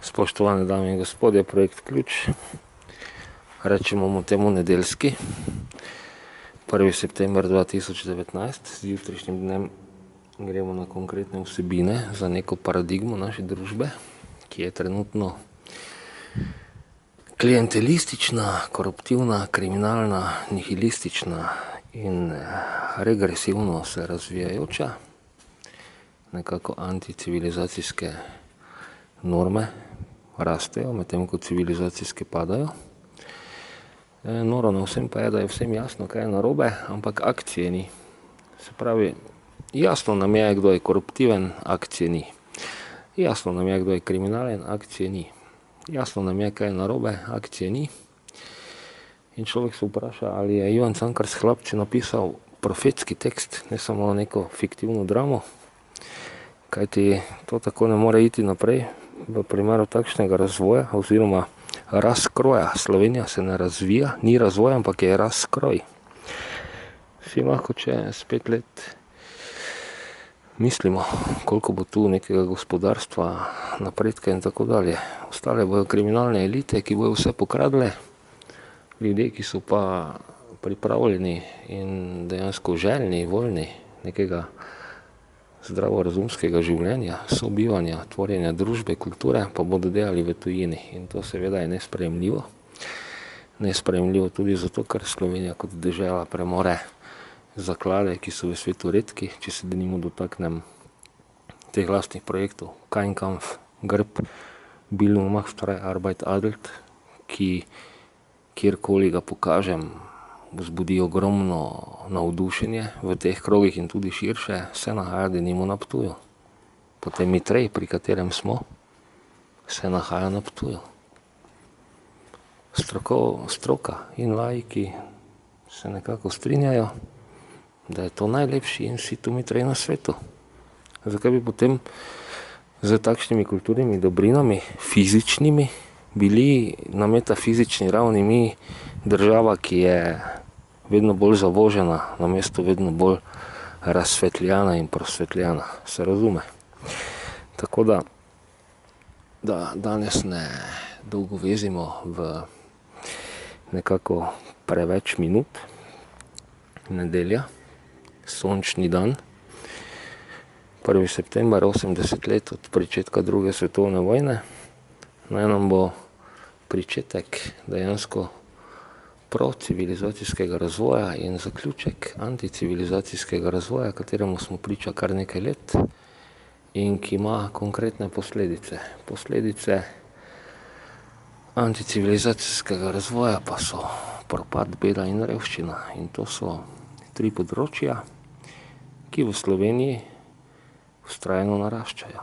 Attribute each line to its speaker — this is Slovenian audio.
Speaker 1: Spoštovane dame in gospodje, projekt Ključ, rečemo mu temu nedeljski, 1. september 2019, z jutrišnjim dnem gremo na konkretne vsebine za neko paradigmo naše družbe, ki je trenutno klientelistična, koruptivna, kriminalna, nihilistična in regresivno se razvijajoča, nekako anticivilizacijske norme rastejo, medtem ko civilizacijske padajo. Noro na vsem pa je, da je vsem jasno, kaj je narobe, ampak akcije ni. Se pravi, jasno nam je, kdo je koruptiven, akcije ni. Jasno nam je, kdo je kriminalen, akcije ni. Jasno nam je, kaj je narobe, akcije ni. In človek se vpraša, ali je Ivan Cankar s Hlapci napisal profetski tekst, ne samo neko fiktivno dramo, kajti to tako ne more iti naprej. V primeru takšnega razvoja oziroma razkroja. Slovenija se ne razvija, ni razvoja, ampak je razkroj. Vsi lahko čez 5 let mislimo, koliko bo tu nekega gospodarstva, napredka in tako dalje. Ostale bojo kriminalne elite, ki bojo vse pokradle, ljudje, ki so pa pripravljeni in dejansko željni, voljni nekega zdravorazumskega življenja, sobivanja, tvorjenja družbe, kulture, pa bodo delali v tujini. In to seveda je nesprejemljivo. Nesprejemljivo tudi zato, ker Slovenija kot dežela premore zaklade, ki so v svetu redki. Če se denimo dotaknem teh lastnih projektov, Kein Kampf, grb, Bildung macht frei, Arbeit adelt, ki kjerkoli ga pokažem, vzbudi ogromno navdušenje v teh krogih in tudi širše, se nahaja denimo na Ptuju. Potem Mitrej, pri katerem smo, se nahaja na Ptuju. Stroka in laiki se nekako strinjajo, da je to najlepši in situ Mitrej na svetu. Zakaj bi potem z takšnimi kulturnimi dobrinami, fizičnimi, bili na metafizični ravni mi država, ki je vedno bolj zavožena, namesto vedno bolj razsvetljana in prosvetljana, se razume. Tako da danes ne dolgo vezimo v nekako preveč minut. Nedelja, sončni dan, 1. september, 80 let od pričetka druge svetovne vojne. Naj nam bo pričetek dejansko procivilizacijskega razvoja in zaključek anticivilizacijskega razvoja, kateremu smo priča kar nekaj let in ki ima konkretne posledice. Posledice anticivilizacijskega razvoja pa so propad, beda in revščina. In to so 3 področja, ki v Sloveniji vztrajno naraščajo.